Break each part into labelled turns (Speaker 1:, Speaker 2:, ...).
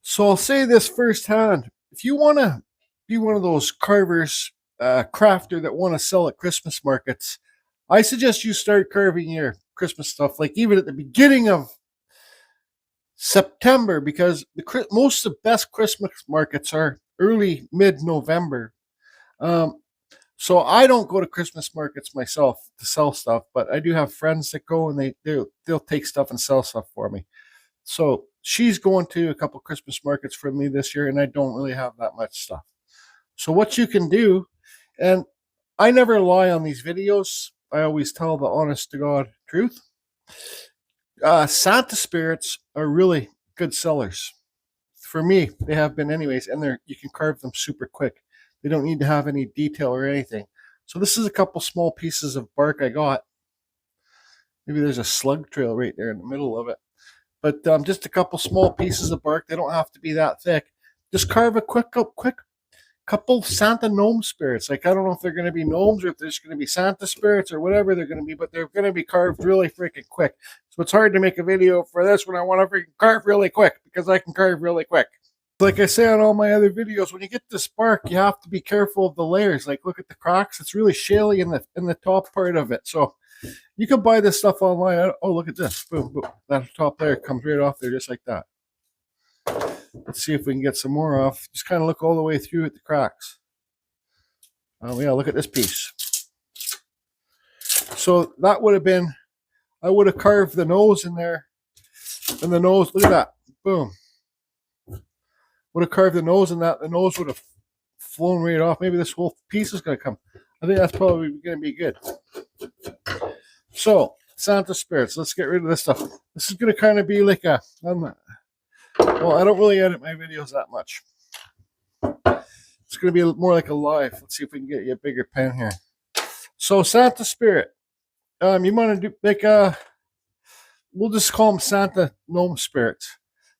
Speaker 1: So I'll say this firsthand. If you want to be one of those carvers, crafter that want to sell at Christmas markets, I suggest you start carving your Christmas stuff, like even at the beginning of September, because most of the best Christmas markets are early, mid-November. So I don't go to Christmas markets myself to sell stuff, but I do have friends that go and they'll take stuff and sell stuff for me. So she's going to a couple Christmas markets for me this year, and I don't really have that much stuff. So what you can do, and I never lie on these videos, I always tell the honest to God truth. Santa spirits are really good sellers. For me, they have been anyways, and you can carve them super quick. They don't need to have any detail or anything. So this is a couple small pieces of bark I got. Maybe there's a slug trail right there in the middle of it. But just a couple small pieces of bark. They don't have to be that thick. Just carve a quick couple Santa gnome spirits. Like, I don't know if they're going to be gnomes or if there's going to be Santa spirits or whatever they're going to be, but they're going to be carved really freaking quick. So it's hard to make a video for this when I want to freaking carve really quick, because I can carve really quick. Like I say on all my other videos, when you get this bark, you have to be careful of the layers. Like, look at the cracks. It's really shaly in the top part of it. So you can buy this stuff online. Oh, look at this. Boom, boom. That top layer comes right off there just like that. Let's see if we can get some more off. Just kind of look all the way through at the cracks. Oh, yeah, look at this piece. So that would have been, I would have carved the nose in there. And the nose, look at that. Boom. Would have carved the nose in that. The nose would have flown right off. Maybe this whole piece is going to come. I think that's probably going to be good. So, Santa spirits. Let's get rid of this stuff. This is going to kind of be like a... well, I don't really edit my videos that much. It's going to be more like a live. Let's see if we can get you a bigger pen here. So, Santa spirit. You want to do like we'll just call them Santa gnome spirits.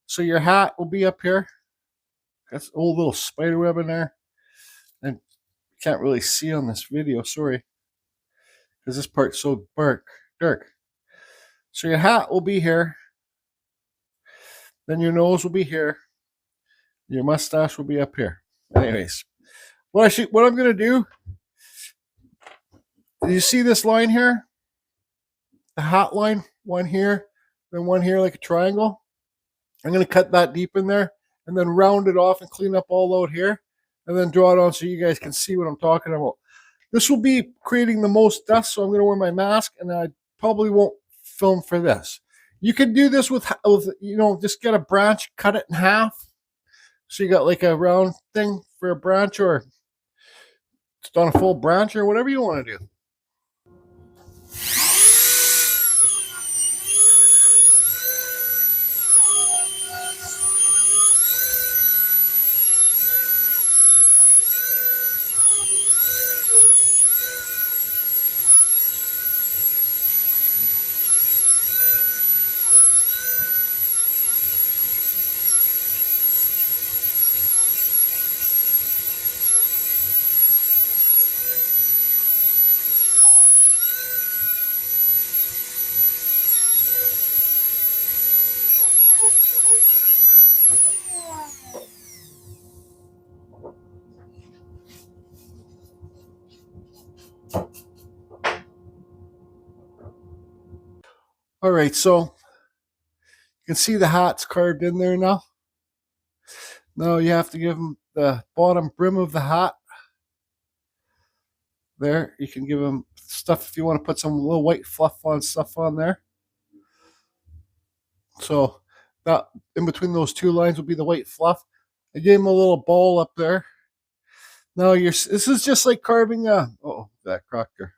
Speaker 1: So your hat will be up here. That's a little spider web in there. And you can't really see on this video, sorry. Because this part's so dark. So your hat will be here. Then your nose will be here. Your mustache will be up here. Anyways, what I'm gonna do, you see this line here? The hat line, one here, then one here like a triangle. I'm gonna cut that deep in there and then round it off and clean up all out here and then draw it on so you guys can see what I'm talking about. This will be creating the most dust, so I'm gonna wear my mask, and I probably won't film for this. You can do this with just get a branch, cut it in half. So you got like a round thing for a branch, or it's on a full branch, or whatever you want to do. All right, so you can see the hat's carved in there now. Now you have to give them the bottom brim of the hat. There, you can give them stuff if you want to put some little white fluff on stuff on there. So that in between those two lines will be the white fluff. I gave him a little ball up there. Now this is just like carving a that cracked there.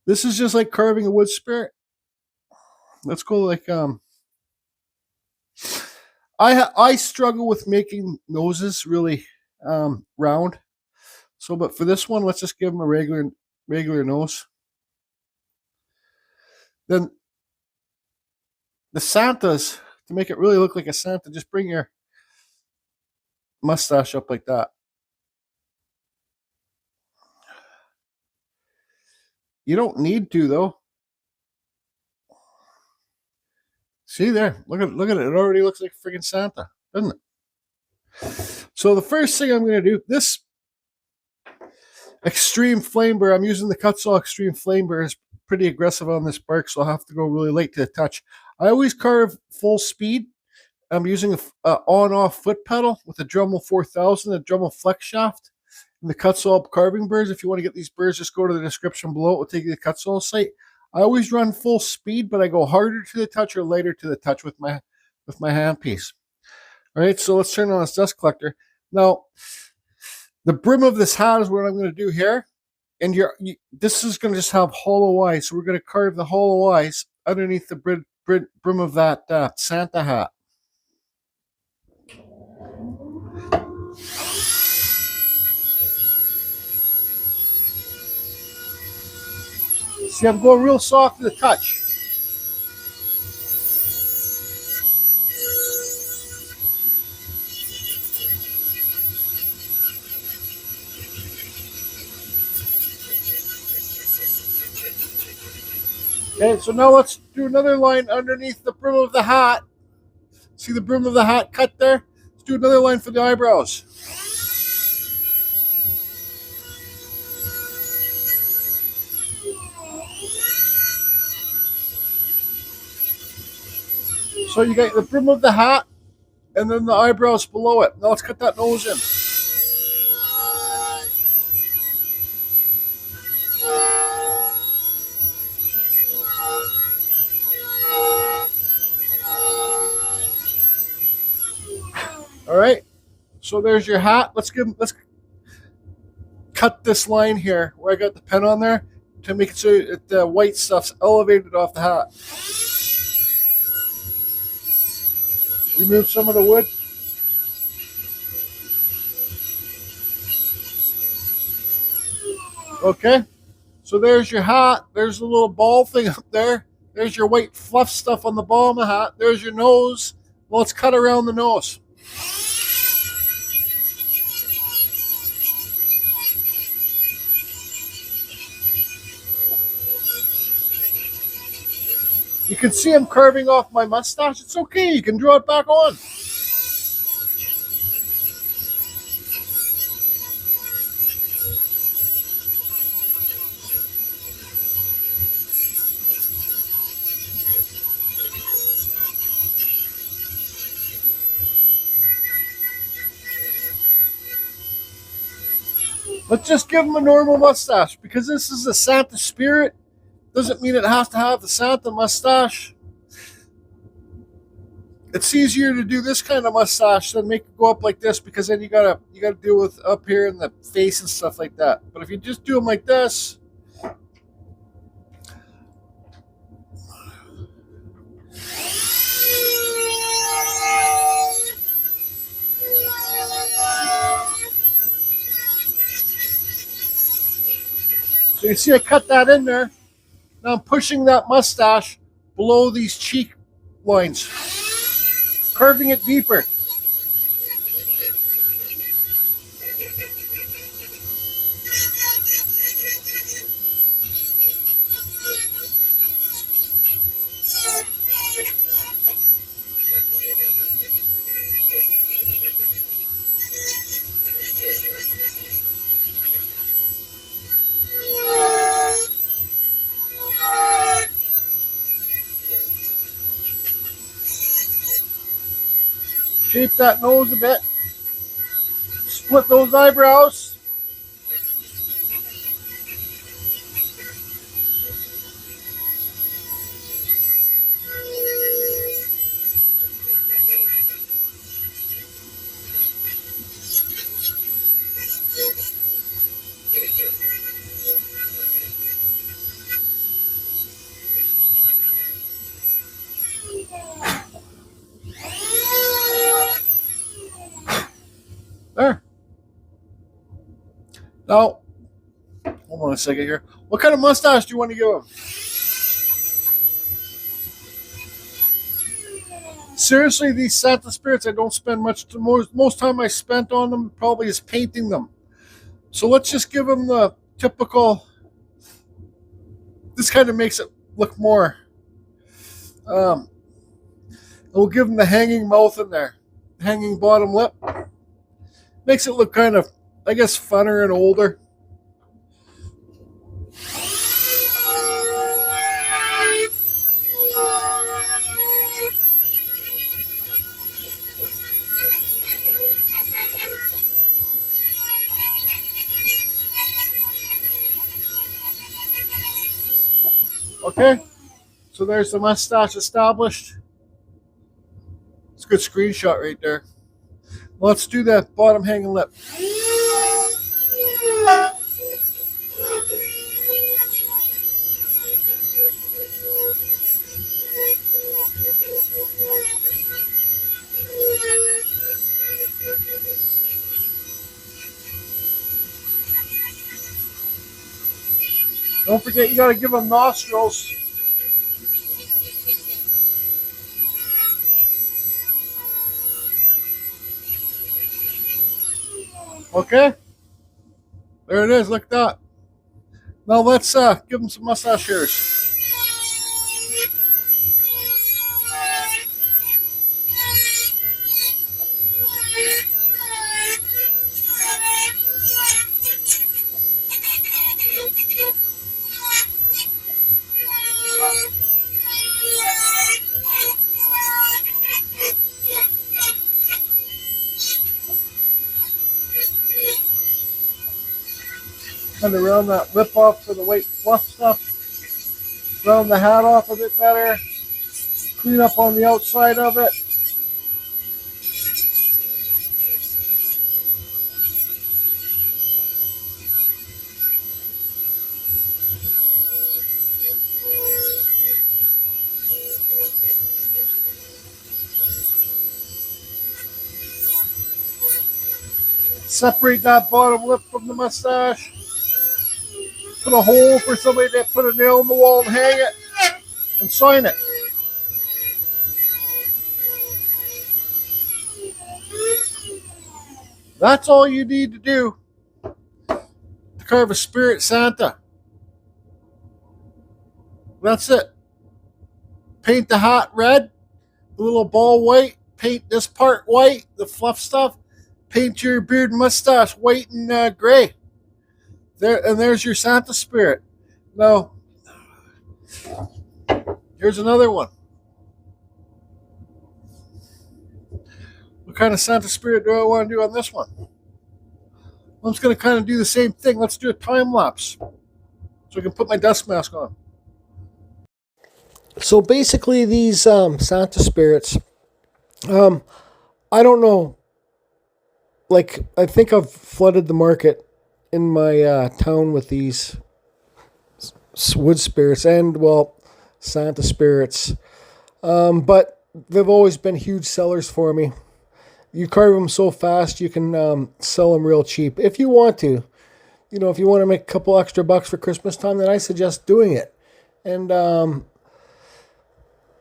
Speaker 1: This is just like carving a wood spirit. Let's go like I struggle with making noses really round. So, but for this one, let's just give them a regular nose. Then the Santas, to make it really look like a Santa, just bring your mustache up like that. You don't need to, though. See there, look at it. It already looks like freaking Santa. doesn't it? So the first thing I'm going to do, this extreme flame burr, I'm using the Kutzall extreme flame burr, is pretty aggressive on this bark, so I'll have to go really late to the touch. I always carve full speed. I'm using a on-off foot pedal with a Dremel 4000, a Dremel flex shaft, and the Kutzall carving burrs. If you want to get these burrs, just go to the description below. It will take you to the Kutzall site. I always run full speed, but I go harder to the touch or lighter to the touch with my handpiece. All right, so let's turn on this dust collector. Now, the brim of this hat is what I'm going to do here. And this is going to just have hollow eyes. So we're going to carve the hollow eyes underneath the brim of that Santa hat. See, I'm going real soft to the touch. Okay, so now let's do another line underneath the brim of the hat. See the brim of the hat cut there? Let's do another line for the eyebrows. So you got the brim of the hat and then the eyebrows below it. Now let's cut that nose in. All right, so there's your hat. Let's cut this line here where I got the pen on there to make it so that the white stuff's elevated off the hat. Remove some of the wood. Okay, so there's your hat. There's a little ball thing up there. There's your white fluff stuff on the bottom of the hat. There's your nose. Well, let's cut around the nose. You can see I'm carving off my mustache. It's okay. You can draw it back on. Let's just give him a normal mustache because this is a Santa spirit. Doesn't mean it has to have the Santa mustache. It's easier to do this kind of mustache than make it go up like this because then you gotta deal with up here in the face and stuff like that. But if you just do them like this, so you see I cut that in there. Now I'm pushing that mustache below these cheek lines, curving it deeper. Shape that nose a bit. Split those eyebrows. There. Now, hold on a second here. What kind of mustache do you want to give him? Seriously, these Santa spirits, I don't spend much. Most time I spent on them probably is painting them. So let's just give them the typical. This kind of makes it look more. We'll give them the hanging mouth in there. hanging bottom lip. Makes it look kind of, I guess, funner and older. Okay, so there's the mustache established. It's a good screenshot right there. Let's do that bottom hanging lip. Don't forget, you got to give them nostrils. Okay, there it is. Look at that. Now let's give them some mustache hairs. Kind of round that lip off for the white fluff stuff. Round the hat off a bit better. Clean up on the outside of it. Separate that bottom lip from the mustache. Put a hole for somebody to put a nail in the wall and hang it and sign it. That's all you need to do to carve a spirit Santa. That's it. Paint the hat red, the little ball white, paint this part white, the fluff stuff, paint your beard and mustache white and gray. There, and there's your Santa spirit. Now, here's another one. What kind of Santa spirit do I want to do on this one? I'm just going to kind of do the same thing. Let's do a time lapse so I can put my dust mask on. So basically these Santa spirits, I don't know, like I think I've flooded the market in my town with these wood spirits and, well, Santa spirits. But they've always been huge sellers for me. You carve them so fast, you can sell them real cheap. If you want to, if you want to make a couple extra bucks for Christmas time, then I suggest doing it. And I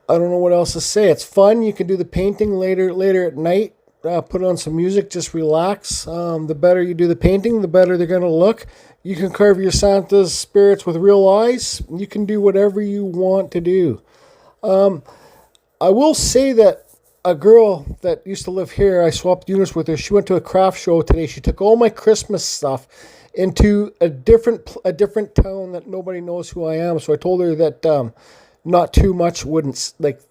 Speaker 1: don't know what else to say. It's fun. You can do the painting later at night. Put on some music, just relax. The better you do the painting, the better they're going to look. You can carve your Santa's spirits with real eyes. You can do whatever you want to do. I will say that a girl that used to live here, I swapped units with her. She went to a craft show today. She took all my Christmas stuff into a different town that nobody knows who I am. So I told her that not too much wouldn't, like,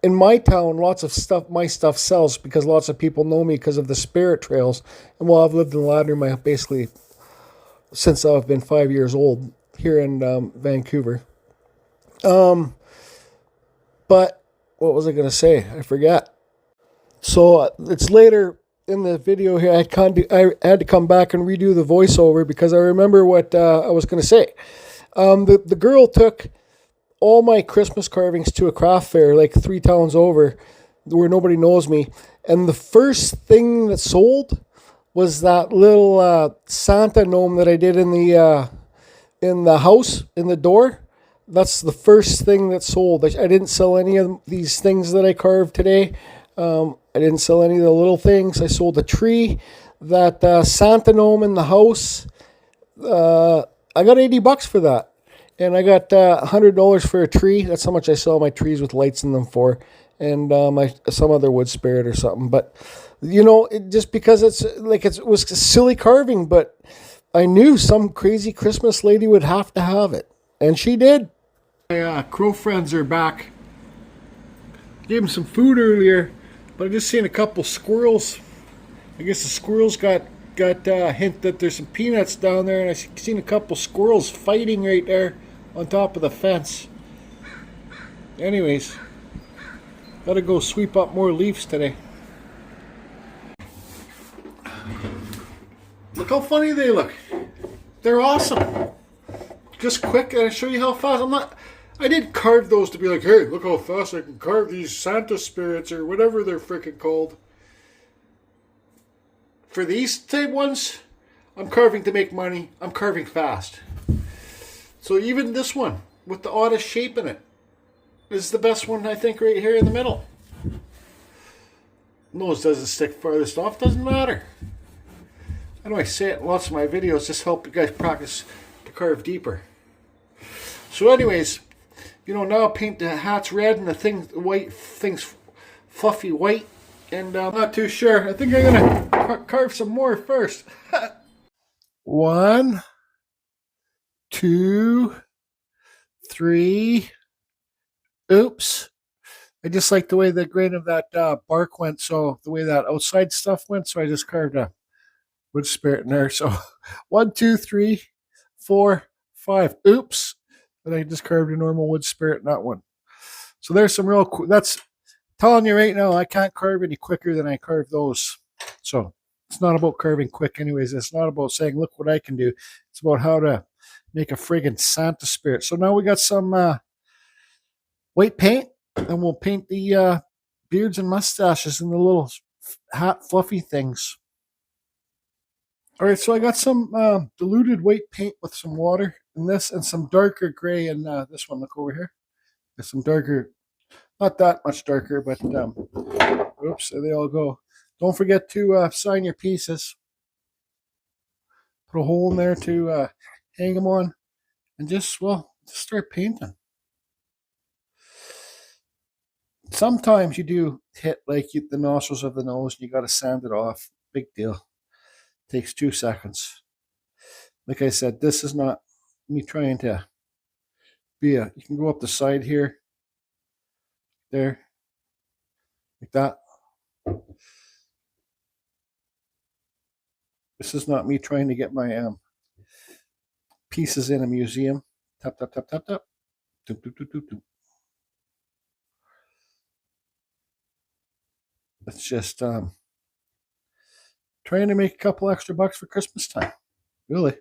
Speaker 1: in my town, lots of stuff, my stuff sells because lots of people know me because of the spirit trails. And while I've lived in Ladner basically since I've been 5 years old here in Vancouver. But what was I going to say? I forgot. So it's later in the video here. I had to come back and redo the voiceover because I remember what I was going to say. The girl took all my Christmas carvings to a craft fair like 3 towns over where nobody knows me. And the first thing that sold was that little Santa gnome that I did in the house, in the door. That's the first thing that sold. I didn't sell any of these things that I carved today. I didn't sell any of the little things. I sold the tree, that Santa gnome in the house. I got $80 for that. And I got $100 for a tree. That's how much I sell my trees with lights in them for. and some other wood spirit or something. But you know, just because it was silly carving, but I knew some crazy Christmas lady would have to have it, and she did. My crow friends are back. Gave them some food earlier, but I just seen a couple squirrels. I guess the squirrels got a hint that there's some peanuts down there, and I seen a couple squirrels fighting right there on top of the fence. Anyways, gotta go sweep up more leaves today. Look how funny they look. They're awesome. Just quick, and I show you how fast. I didn't carve those to be like, hey, look how fast I can carve these Santa spirits or whatever they're freaking called. For these type ones, I'm carving to make money. I'm carving fast. So even this one, with the oddest shape in it, is the best one, I think, right here in the middle. Nose doesn't stick farthest off, doesn't matter. I know I say it in lots of my videos, just help you guys practice to carve deeper. So anyways, you know, now I paint the hats red and the things fluffy white. And I'm not too sure. I think I'm going to carve some more first. 1, 2, 3. Oops. I just like the way the grain of that bark went, so the way that outside stuff went, so I just carved a wood spirit in there. So 1, 2, 3, 4, 5. Oops. And I just carved a normal wood spirit in that one. So there's some real cool. That's telling you right now, I can't carve any quicker than I carve those. So it's not about carving quick anyways. It's not about saying, look what I can do. It's about how to make a friggin' Santa spirit. So now we got some white paint, and we'll paint the beards and mustaches and the little hat fluffy things. All right, so I got some diluted white paint with some water in this and some darker gray in this one. Look over here. There's some darker, not that much darker, but oops, there they all go. Don't forget to sign your pieces. Put a hole in there to hang them on, and just start painting. Sometimes you do hit like the nostrils of the nose, and you got to sand it off. Big deal. Takes 2 seconds. Like I said, this is not me trying to be you can go up the side here, there, like that. This is not me trying to get my pieces in a museum. Tap, tap, tap, tap, tap. Doop, doop, doop, doop, doop. It's just trying to make a couple extra bucks for Christmas time. Really.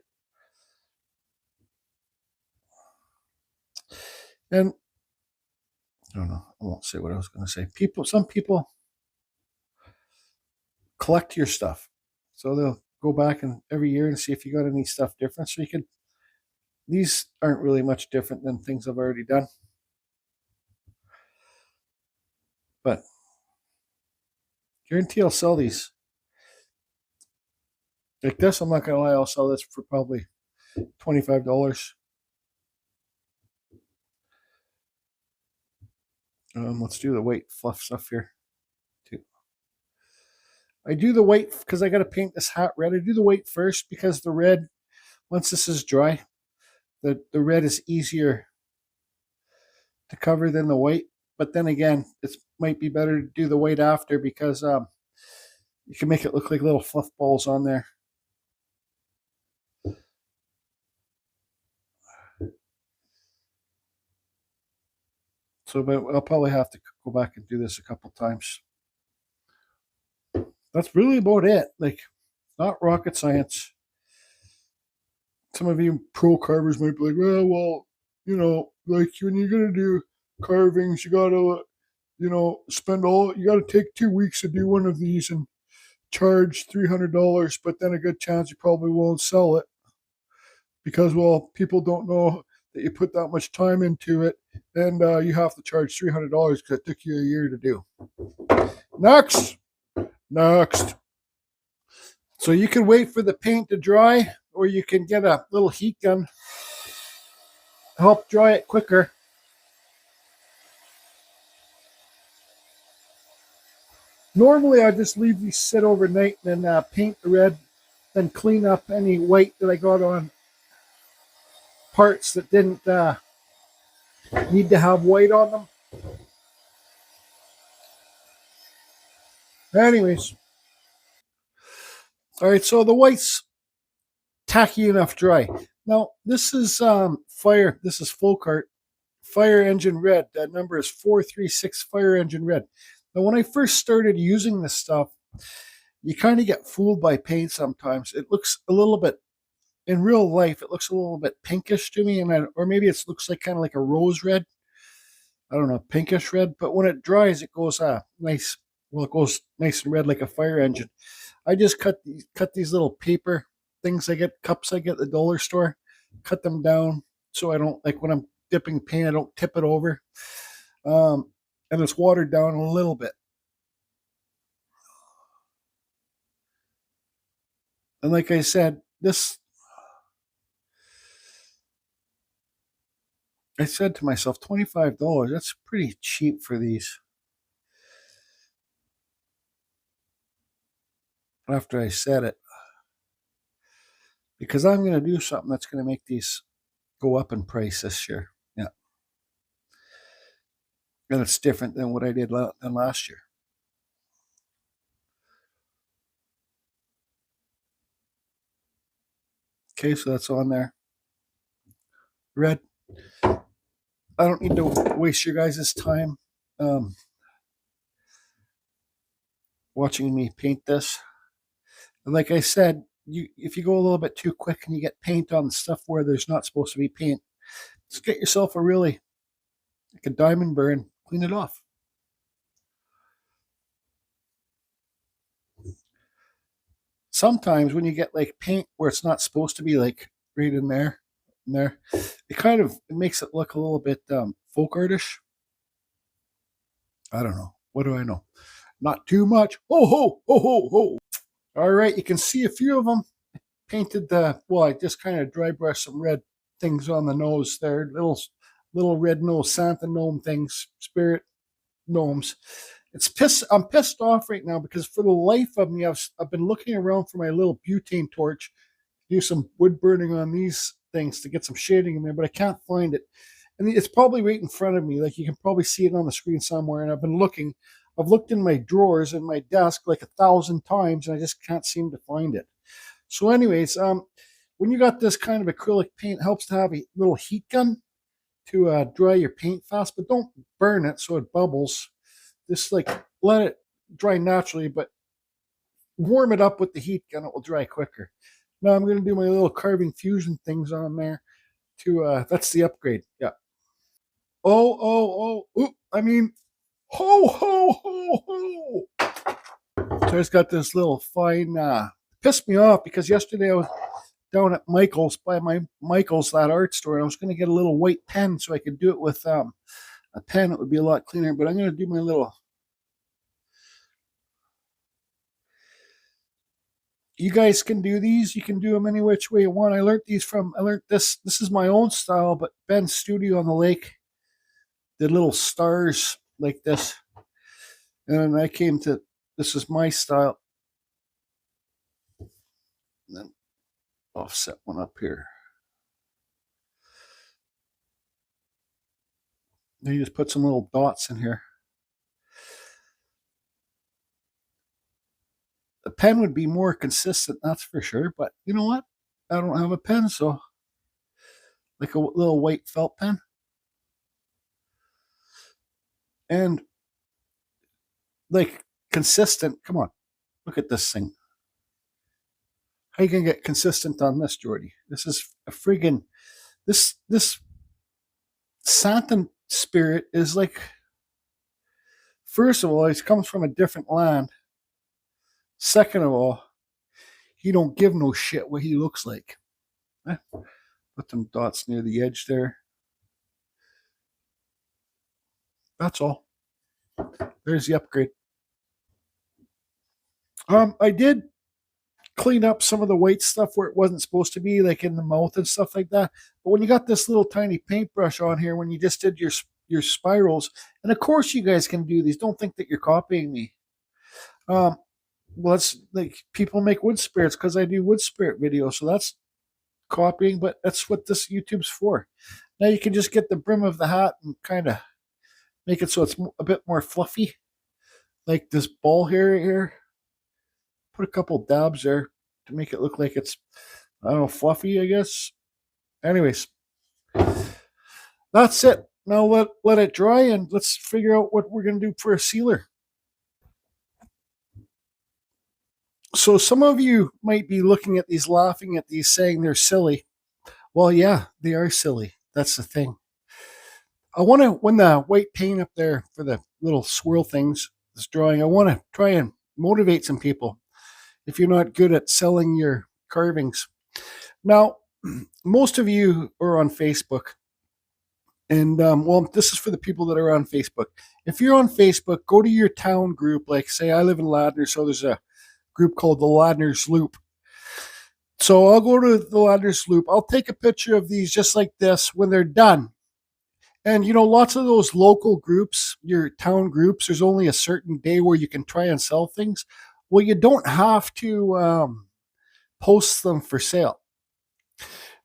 Speaker 1: And I don't know, I won't say what I was going to say. Some people collect your stuff. So they'll go back and every year and see if you got any stuff different. So these aren't really much different than things I've already done. But guarantee I'll sell these. Like this, I'm not going to lie, I'll sell this for probably $25. Let's do the white fluff stuff here too. I do the white because I got to paint this hat red. I do the white first because the red, once this is dry, the red is easier to cover than the white. But then again, it might be better to do the white after because you can make it look like little fluff balls on there. So but I'll probably have to go back and do this a couple times. That's really about it. Like, not rocket science. Some of you pro carvers might be like, well, you know, like when you're going to do carvings, you got to, you know, you got to take 2 weeks to do one of these and charge $300, but then a good chance you probably won't sell it because, well, people don't know that you put that much time into it, and you have to charge $300 because it took you a year to do. Next. So you can wait for the paint to dry, or you can get a little heat gun to help dry it quicker. Normally, I just leave these sit overnight and then paint the red, then clean up any white that I got on parts that didn't need to have white on them. Anyways, all right, so the white's tacky enough dry. Now, this is fire. This is full cart fire engine red. That number is 436 fire engine red. Now, when I first started using this stuff, you kind of get fooled by paint sometimes. It looks a little bit, in real life, it looks a little bit pinkish to me, or maybe it looks like kind of like a rose red. I don't know, pinkish red. But when it dries, it goes nice. Well, it goes nice and red like a fire engine. I just cut these little paper things I get, cups I get at the dollar store, cut them down so I don't, like when I'm dipping paint, I don't tip it over. And it's watered down a little bit. And like I said, I said to myself, $25, that's pretty cheap for these. After I said it, because I'm going to do something that's going to make these go up in price this year. Yeah. And it's different than what I did than last year. Okay, so that's on there. Red. I don't need to waste your guys' time watching me paint this. And like I said, if you go a little bit too quick and you get paint on stuff where there's not supposed to be paint, just get yourself like a diamond burr, clean it off. Sometimes when you get like paint where it's not supposed to be, like right in there, it makes it look a little bit folk artish. I don't know. What do I know? Not too much. Ho ho ho ho ho. All right, you can see a few of them painted. I just kind of dry brushed some red things on the nose there, little red nose Santa gnome things, spirit gnomes. I'm pissed off right now because for the life of me, I've been looking around for my little butane torch, do some wood burning on these things to get some shading in there, but I can't find it. And it's probably right in front of me. Like you can probably see it on the screen somewhere. And I've been looking. I've looked in my drawers and my desk like 1,000 times, and I just can't seem to find it. So, anyways, when you got this kind of acrylic paint, it helps to have a little heat gun to dry your paint fast, but don't burn it so it bubbles. Just like let it dry naturally, but warm it up with the heat gun, it will dry quicker. Now I'm going to do my little carving fusion things on there that's the upgrade. Yeah. I mean, ho, ho, ho, ho. So I just got this little fine, pissed me off because yesterday I was down at Michael's, that art store, and I was going to get a little white pen so I could do it with a pen. It would be a lot cleaner, but I'm going to do my little. You guys can do these. You can do them any which way you want. I learned this. This is my own style, but Ben's studio on the lake did little stars like this. And then I came to, this is my style. And then offset one up here. Then you just put some little dots in here. The pen would be more consistent, that's for sure. But you know what? I don't have a pen, so like a little white felt pen. And like consistent. Come on, look at this thing. How you gonna get consistent on this, Jordy? This is a friggin' this Santa spirit is like. First of all, he comes from a different land. Second of all, he don't give no shit what he looks like. Put them dots near the edge there. That's all. There's the upgrade. I did clean up some of the white stuff where it wasn't supposed to be, like in the mouth and stuff like that. But when you got this little tiny paintbrush on here, when you just did your spirals, and of course you guys can do these. Don't think that you're copying me. Um, well, it's like people make wood spirits because I do wood spirit videos, so that's copying, but that's what this YouTube's for. Now you can just get the brim of the hat and kind of make it so it's a bit more fluffy, like this ball here. Put a couple dabs there to make it look like it's, I don't know, fluffy, I guess. Anyways, that's it. Now let it dry and let's figure out what we're going to do for a sealer. So some of you might be looking at these, laughing at these, saying they're silly. Well, yeah, they are silly. That's the thing. I want to, when the white paint up there for the little swirl things, this drawing, I want to try and motivate some people if you're not good at selling your carvings. Now, most of you are on Facebook. And, well, this is for the people that are on Facebook. If you're on Facebook, go to your town group. Like, say, I live in Ladner, so there's a group called the Ladner's Loop. So I'll go to the Ladner's Loop. I'll take a picture of these just like this when they're done. And, you know, lots of those local groups, your town groups, there's only a certain day where you can try and sell things. Well, you don't have to post them for sale.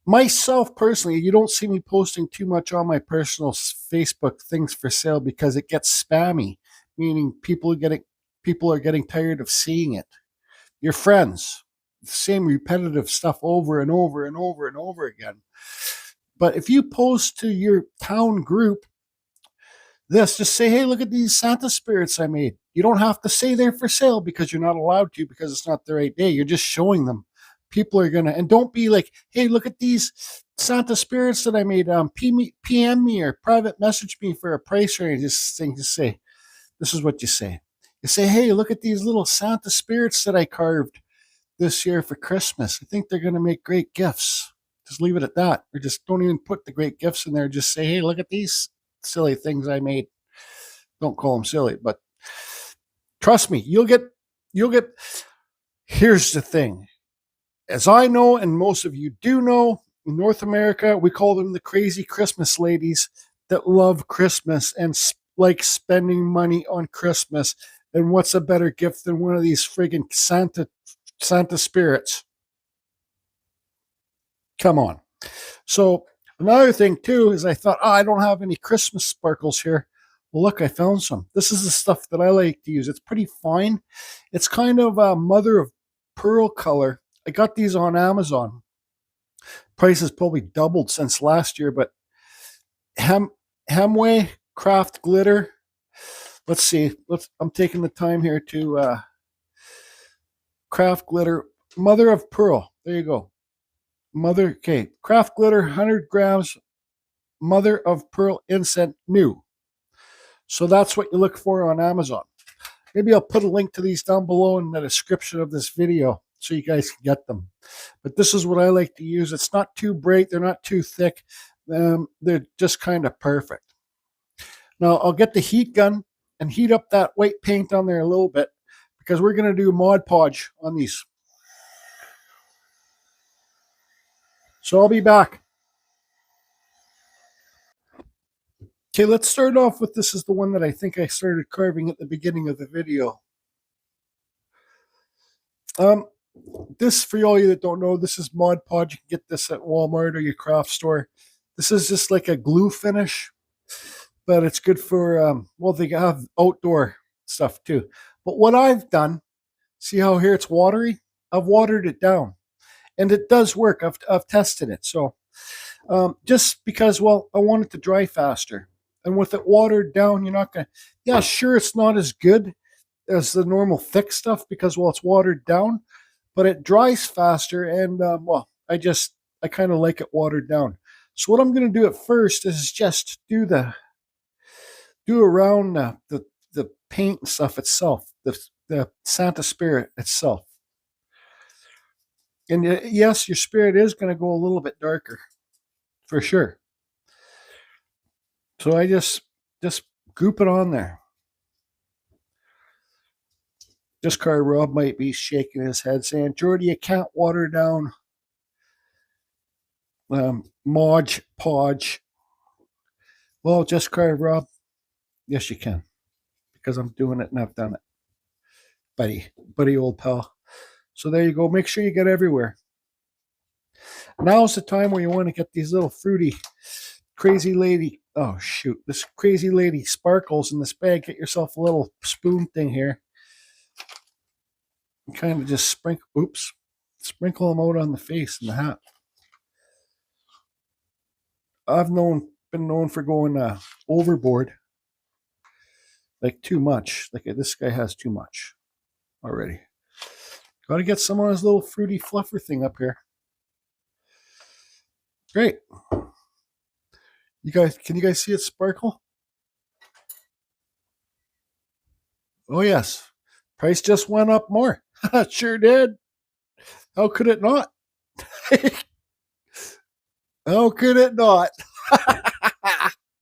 Speaker 1: Myself personally, you don't see me posting too much on my personal Facebook things for sale because it gets spammy, meaning people are getting tired of seeing it. Your friends, the same repetitive stuff over and over and over and over again. But if you post to your town group this, just say, hey, look at these Santa spirits I made. You don't have to say they're for sale because you're not allowed to, because it's not the right day. You're just showing them. People are going to, and don't be like, hey, look at these Santa spirits that I made. PM me or private message me for a price range. This thing, just say, this is what you say. You say, hey, look at these little Santa spirits that I carved this year for Christmas. I think they're going to make great gifts. Just leave it at that. Or just don't even put the great gifts in there. Just say, hey, look at these silly things I made. Don't call them silly, but trust me, you'll get, here's the thing. As I know, and most of you do know, in North America, we call them the crazy Christmas ladies that love Christmas and like spending money on Christmas. And what's a better gift than one of these friggin' Santa spirits? Come on. So another thing too is I thought, I don't have any Christmas sparkles here. Well, look, I found some. This is the stuff that I like to use. It's pretty fine. It's kind of a mother of pearl color. I got these on Amazon. Price has probably doubled since last year, but Hemway Craft Glitter. Let's see. I'm taking the time here to Craft Glitter, Mother of Pearl. There you go. Okay. Craft Glitter, 100 grams, Mother of Pearl Incense, new. So that's what you look for on Amazon. Maybe I'll put a link to these down below in the description of this video so you guys can get them. But this is what I like to use. It's not too bright. They're not too thick. They're just kind of perfect. Now I'll get the heat gun and heat up that white paint on there a little bit because we're going to do Mod Podge on these. So I'll be back. Okay, let's start off with, this is the one that I think I started carving at the beginning of the video. This, for all you that don't know, this is Mod Podge. You can get this at Walmart or your craft store. This is just like a glue finish, but it's good for, well, they have outdoor stuff too. But what I've done, see how here it's watery? I've watered it down. And it does work. I've tested it. So just because, well, I want it to dry faster. And with it watered down, you're not going to, yeah, sure, it's not as good as the normal thick stuff because, well, it's watered down, but it dries faster. And, well, I kind of like it watered down. So what I'm going to do at first is just do around the paint and stuff itself, the Santa spirit itself. And yes, your spirit is going to go a little bit darker, for sure. So I just goop it on there. This car Rob might be shaking his head saying, Jordy, you can't water down Mod Podge. Well, just car Rob. Yes, you can. Because I'm doing it and I've done it. buddy old pal. So there you go. Make sure you get everywhere. Now's the time where you want to get these little fruity, crazy lady. Oh shoot! This crazy lady sparkles in this bag. Get yourself a little spoon thing here. And kind of just sprinkle. Oops, sprinkle them out on the face and the hat. I've been known for going overboard, like too much. Like this guy has too much already. Got to get some of his little fruity fluffer thing up here. Great. Can you guys see it sparkle? Oh yes. Price just went up more. Sure did. How could it not? How could it not?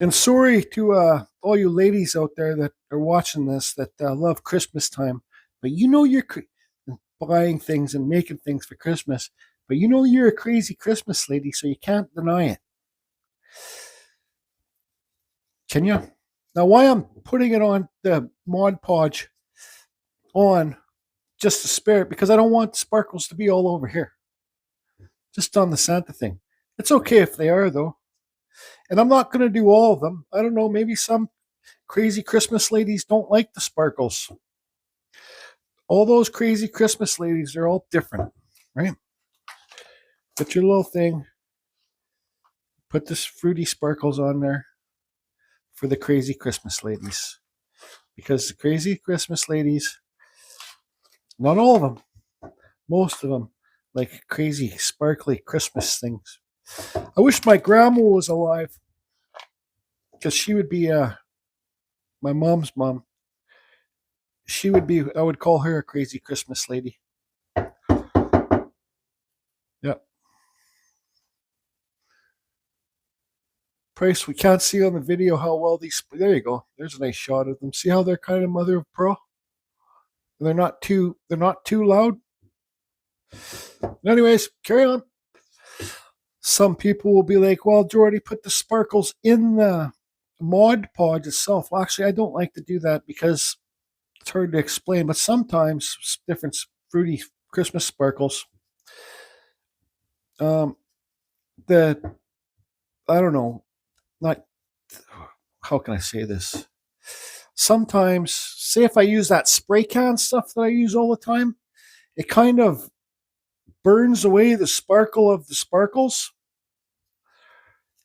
Speaker 1: And sorry to all you ladies out there that are watching this that love Christmas time, but you know you're buying things and making things for Christmas, but you know you're a crazy Christmas lady, so you can't deny it. Can you? Now, why I'm putting it on the Mod Podge on just to spare it, because I don't want sparkles to be all over here. Just on the Santa thing. It's okay if they are, though. And I'm not going to do all of them. I don't know, maybe some crazy Christmas ladies don't like the sparkles. All those crazy Christmas ladies, they're all different, right? Put your little thing. Put this fruity sparkles on there for the crazy Christmas ladies. Because the crazy Christmas ladies, not all of them, most of them, like crazy, sparkly Christmas things. I wish my grandma was alive, because she would be my mom's mom. She would be, I would call her a crazy Christmas lady. Yep. Price, we can't see on the video how well these, there you go. There's a nice shot of them. See how they're kind of mother of pearl? They're not too loud. Anyways, carry on. Some people will be like, well, Jordy, put the sparkles in the Mod Podge itself. Well, actually, I don't like to do that because it's hard to explain, but sometimes different fruity Christmas sparkles, I don't know, not, how can I say this? Sometimes, say if I use that spray can stuff that I use all the time, it kind of burns away the sparkle of the sparkles.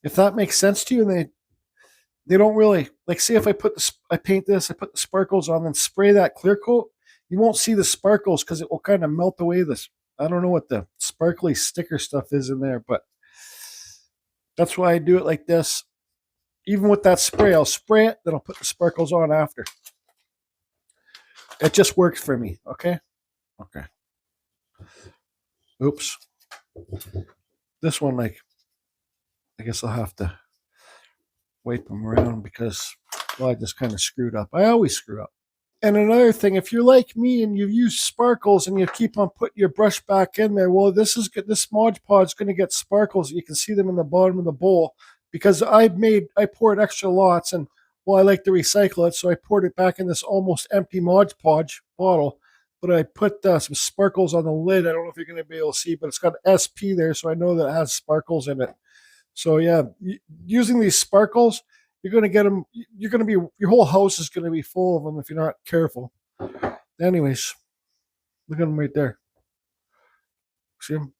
Speaker 1: If that makes sense to you, and they don't really, like, say if I paint this, I put the sparkles on and spray that clear coat, you won't see the sparkles because it will kind of melt away this. I don't know what the sparkly sticker stuff is in there, but that's why I do it like this. Even with that spray, I'll spray it, then I'll put the sparkles on after. It just works for me, okay? Okay. Oops. This one, like, I guess I'll have to wipe them around because, well, I just kind of screwed up. I always screw up. And another thing, if you're like me and you use sparkles and you keep on putting your brush back in there, well, this Mod Podge is going to get sparkles. You can see them in the bottom of the bowl because I poured extra lots, and well, I like to recycle it, so I poured it back in this almost empty Mod Podge bottle. But I put some sparkles on the lid. I don't know if you're going to be able to see, but it's got SP there, so I know that it has sparkles in it. So yeah, using these sparkles, you're going to get them. You're going to be, your whole house is going to be full of them if you're not careful. Anyways, look at them right there. See them?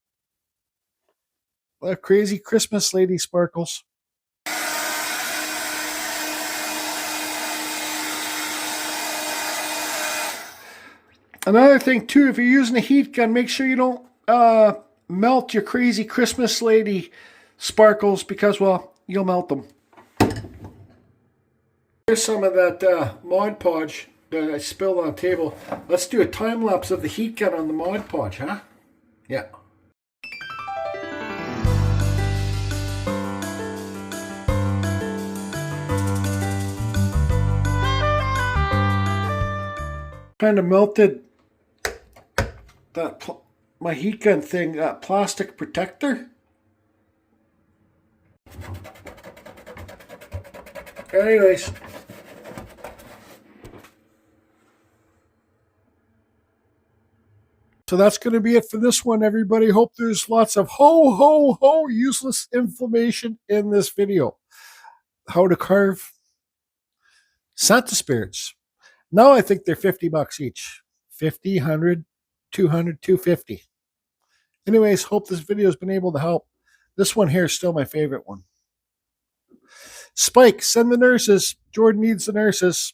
Speaker 1: Crazy Christmas lady sparkles. Another thing too, if you're using a heat gun, make sure you don't melt your crazy Christmas lady sparkles because, well, you'll melt them. Here's some of that Mod Podge that I spilled on the table. Let's do a time lapse of the heat gun on the Mod Podge, huh? Yeah. Kind of melted that my heat gun thing, that plastic protector. Anyways, So that's going to be it for this one, everybody. Hope there's lots of ho useless information in this video. How to carve Santa spirits. Now I think they're $50 each. 50, 100, 200, 250. Anyways, hope this video has been able to help. This one here is still my favorite one. Spike, send the nurses. Jordan needs the nurses.